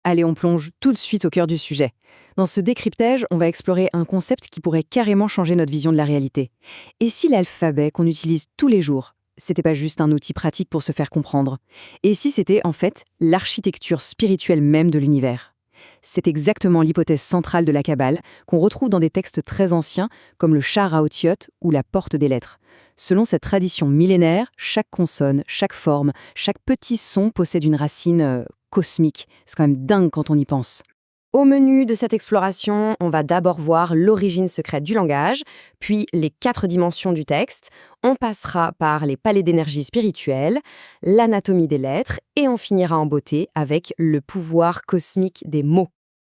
Allez, on plonge tout de suite au cœur du sujet. Dans ce décryptage, on va explorer un concept qui pourrait carrément changer notre vision de la réalité. Et si l'alphabet qu'on utilise tous les jours, c'était pas juste un outil pratique pour se faire comprendre? Et si c'était en fait l'architecture spirituelle même de l'univers? C'est exactement l'hypothèse centrale de la Kabbale, qu'on retrouve dans des textes très anciens comme le Sha'ar HaOtiyot ou la Porte des Lettres. Selon cette tradition millénaire, chaque consonne, chaque forme, chaque petit son possède une racine cosmique. C'est quand même dingue quand on y pense. Au menu de cette exploration, on va d'abord voir l'origine secrète du langage, puis les 4 dimensions du texte. On passera par les palais d'énergie spirituelle, l'anatomie des lettres, et on finira en beauté avec le pouvoir cosmique des mots.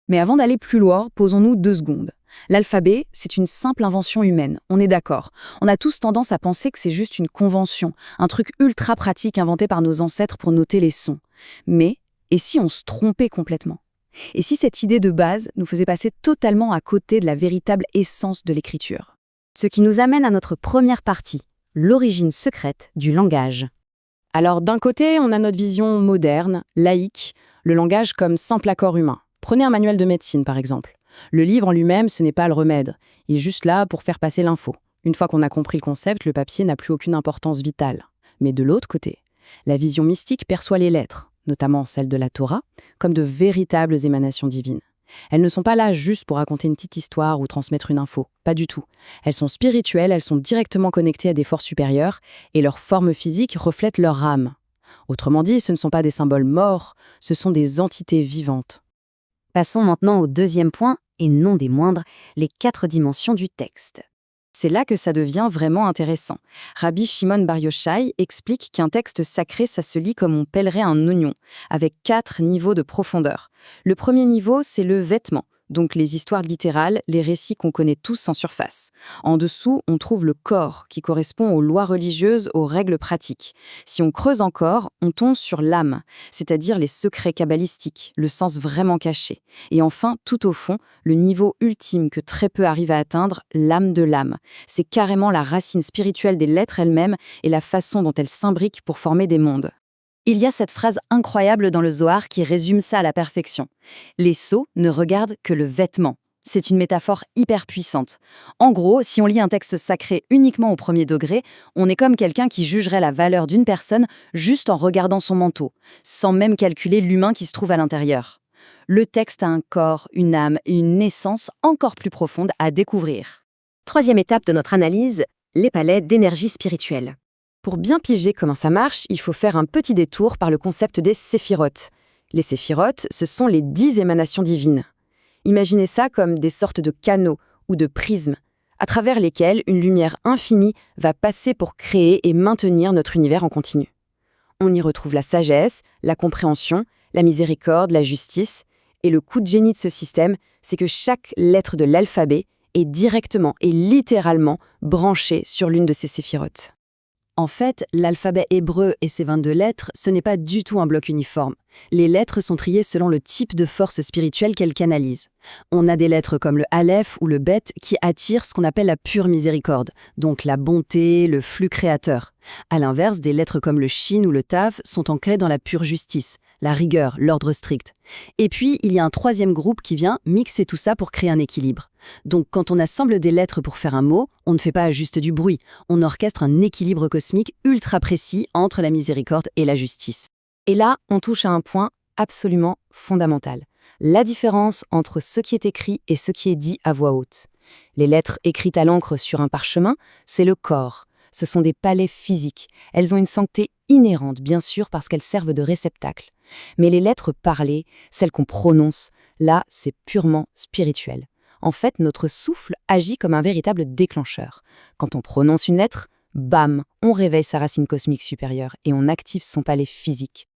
Mais avant d'aller plus loin, posons-nous 2 secondes. L'alphabet, c'est une simple invention humaine, on est d'accord. On a tous tendance à penser que c'est juste une convention, un truc ultra pratique inventé par nos ancêtres pour noter les sons. Mais, et si on se trompait complètement? Et si cette idée de base nous faisait passer totalement à côté de la véritable essence de l'écriture? Ce qui nous amène à notre première partie, l'origine secrète du langage. Alors d'un côté, on a notre vision moderne, laïque, le langage comme simple accord humain. Prenez un manuel de médecine par exemple. Le livre en lui-même, ce n'est pas le remède. Il est juste là pour faire passer l'info. Une fois qu'on a compris le concept, le papier n'a plus aucune importance vitale. Mais de l'autre côté, la vision mystique perçoit les lettres, notamment celles de la Torah, comme de véritables émanations divines. Elles ne sont pas là juste pour raconter une petite histoire ou transmettre une info, pas du tout. Elles sont spirituelles, elles sont directement connectées à des forces supérieures, et leur forme physique reflète leur âme. Autrement dit, ce ne sont pas des symboles morts, ce sont des entités vivantes. Passons maintenant au deuxième point, et non des moindres, les 4 dimensions du texte. C'est là que ça devient vraiment intéressant. Rabbi Shimon Bar Yochai explique qu'un texte sacré, ça se lit comme on pèlerait un oignon, avec 4 niveaux de profondeur. Le premier niveau, c'est le vêtement, donc les histoires littérales, les récits qu'on connaît tous en surface. En dessous, on trouve le corps, qui correspond aux lois religieuses, aux règles pratiques. Si on creuse encore, on tombe sur l'âme, c'est-à-dire les secrets kabbalistiques, le sens vraiment caché. Et enfin, tout au fond, le niveau ultime que très peu arrivent à atteindre, l'âme de l'âme. C'est carrément la racine spirituelle des lettres elles-mêmes et la façon dont elles s'imbriquent pour former des mondes. Il y a cette phrase incroyable dans le Zohar qui résume ça à la perfection. Les sots ne regardent que le vêtement. C'est une métaphore hyper puissante. En gros, si on lit un texte sacré uniquement au premier degré, on est comme quelqu'un qui jugerait la valeur d'une personne juste en regardant son manteau, sans même calculer l'humain qui se trouve à l'intérieur. Le texte a un corps, une âme et une essence encore plus profonde à découvrir. Troisième étape de notre analyse, les palais d'énergie spirituelle. Pour bien piger comment ça marche, il faut faire un petit détour par le concept des séphirotes. Les séphirotes, ce sont les 10 émanations divines. Imaginez ça comme des sortes de canaux ou de prismes, à travers lesquels une lumière infinie va passer pour créer et maintenir notre univers en continu. On y retrouve la sagesse, la compréhension, la miséricorde, la justice. Et le coup de génie de ce système, c'est que chaque lettre de l'alphabet est directement et littéralement branchée sur l'une de ces séphirotes. En fait, l'alphabet hébreu et ses 22 lettres, ce n'est pas du tout un bloc uniforme. Les lettres sont triées selon le type de force spirituelle qu'elles canalisent. On a des lettres comme le Aleph ou le Bet qui attirent ce qu'on appelle la pure miséricorde, donc la bonté, le flux créateur. À l'inverse, des lettres comme le Shin ou le Tav sont ancrées dans la pure justice, la rigueur, l'ordre strict. Et puis, il y a un troisième groupe qui vient mixer tout ça pour créer un équilibre. Donc, quand on assemble des lettres pour faire un mot, on ne fait pas juste du bruit, on orchestre un équilibre cosmique ultra précis entre la miséricorde et la justice. Et là, on touche à un point absolument fondamental. La différence entre ce qui est écrit et ce qui est dit à voix haute. Les lettres écrites à l'encre sur un parchemin, c'est le corps. Ce sont des palais physiques. Elles ont une sanctité inhérente, bien sûr, parce qu'elles servent de réceptacle. Mais les lettres parlées, celles qu'on prononce, là, c'est purement spirituel. En fait, notre souffle agit comme un véritable déclencheur. Quand on prononce une lettre, bam, on réveille sa racine cosmique supérieure et on active son palais physique.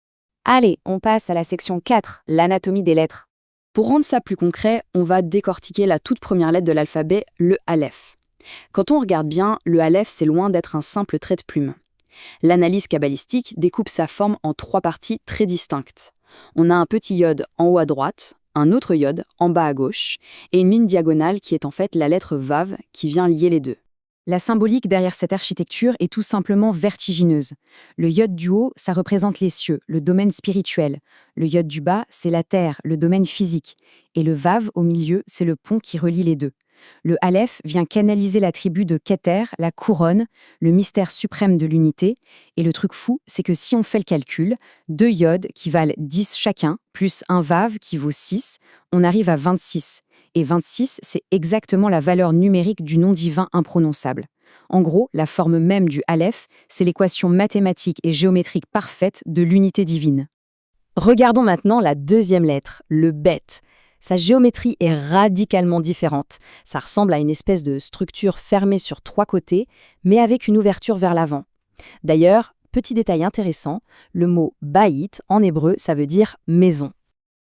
Allez, on passe à la section 4, l'anatomie des lettres. Pour rendre ça plus concret, on va décortiquer la toute première lettre de l'alphabet, le Aleph. Quand on regarde bien, le Aleph, c'est loin d'être un simple trait de plume. L'analyse kabbalistique découpe sa forme en 3 parties très distinctes. On a un petit iode en haut à droite, un autre iode en bas à gauche, et une ligne diagonale qui est en fait la lettre Vav qui vient lier les deux. La symbolique derrière cette architecture est tout simplement vertigineuse. Le yod du haut, ça représente les cieux, le domaine spirituel. Le yod du bas, c'est la terre, le domaine physique. Et le vav, au milieu, c'est le pont qui relie les deux. Le aleph vient canaliser l'attribut de Keter, la couronne, le mystère suprême de l'unité. Et le truc fou, c'est que si on fait le calcul, 2 yods qui valent 10 chacun, plus un vav qui vaut 6, on arrive à 26. Et 26, c'est exactement la valeur numérique du nom divin imprononçable. En gros, la forme même du aleph, c'est l'équation mathématique et géométrique parfaite de l'unité divine. Regardons maintenant la deuxième lettre, le bet. Sa géométrie est radicalement différente. Ça ressemble à une espèce de structure fermée sur 3 côtés, mais avec une ouverture vers l'avant. D'ailleurs, petit détail intéressant, le mot baït, en hébreu, ça veut dire maison.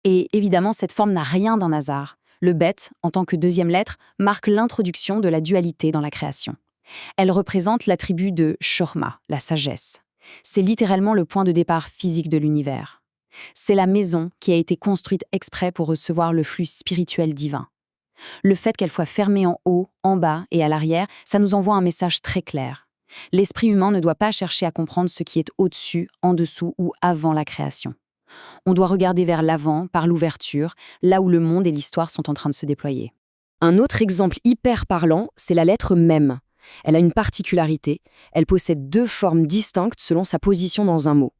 Et évidemment, cette forme n'a rien d'un hasard. Le bet, en tant que deuxième lettre, marque l'introduction de la dualité dans la création. Elle représente l'attribut de Shorma, la sagesse. C'est littéralement le point de départ physique de l'univers. C'est la maison qui a été construite exprès pour recevoir le flux spirituel divin. Le fait qu'elle soit fermée en haut, en bas et à l'arrière, ça nous envoie un message très clair. L'esprit humain ne doit pas chercher à comprendre ce qui est au-dessus, en dessous ou avant la création. On doit regarder vers l'avant, par l'ouverture, là où le monde et l'histoire sont en train de se déployer. Un autre exemple hyper parlant, c'est la lettre mem. Elle a une particularité, elle possède 2 formes distinctes selon sa position dans un mot.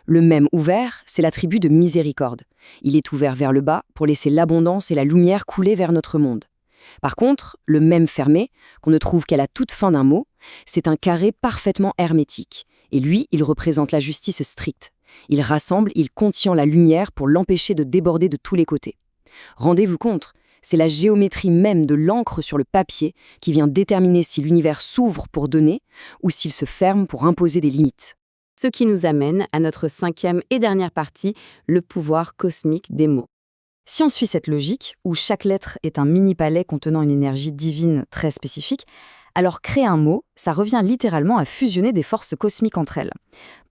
Le mem ouvert, c'est l'attribut de miséricorde. Il est ouvert vers le bas pour laisser l'abondance et la lumière couler vers notre monde. Par contre, le mem fermé, qu'on ne trouve qu'à la toute fin d'un mot, c'est un carré parfaitement hermétique. Et lui, il représente la justice stricte. Il rassemble, il contient la lumière pour l'empêcher de déborder de tous les côtés. Rendez-vous compte, c'est la géométrie même de l'encre sur le papier qui vient déterminer si l'univers s'ouvre pour donner ou s'il se ferme pour imposer des limites. Ce qui nous amène à notre 5e et dernière partie, le pouvoir cosmique des mots. Si on suit cette logique, où chaque lettre est un mini-palais contenant une énergie divine très spécifique, alors créer un mot, ça revient littéralement à fusionner des forces cosmiques entre elles.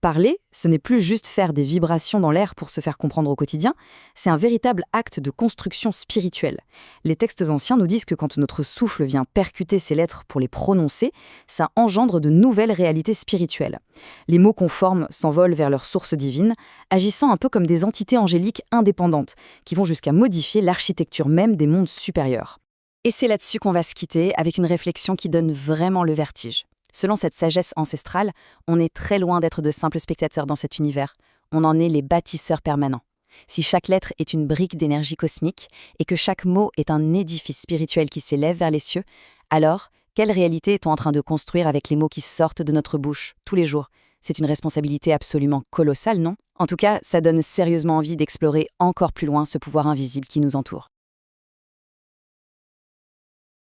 Parler, ce n'est plus juste faire des vibrations dans l'air pour se faire comprendre au quotidien, c'est un véritable acte de construction spirituelle. Les textes anciens nous disent que quand notre souffle vient percuter ces lettres pour les prononcer, ça engendre de nouvelles réalités spirituelles. Les mots qu'on forme s'envolent vers leur source divine, agissant un peu comme des entités angéliques indépendantes, qui vont jusqu'à modifier l'architecture même des mondes supérieurs. Et c'est là-dessus qu'on va se quitter avec une réflexion qui donne vraiment le vertige. Selon cette sagesse ancestrale, on est très loin d'être de simples spectateurs dans cet univers. On en est les bâtisseurs permanents. Si chaque lettre est une brique d'énergie cosmique et que chaque mot est un édifice spirituel qui s'élève vers les cieux, alors, quelle réalité est-on en train de construire avec les mots qui sortent de notre bouche tous les jours ? C'est une responsabilité absolument colossale, non ? En tout cas, ça donne sérieusement envie d'explorer encore plus loin ce pouvoir invisible qui nous entoure.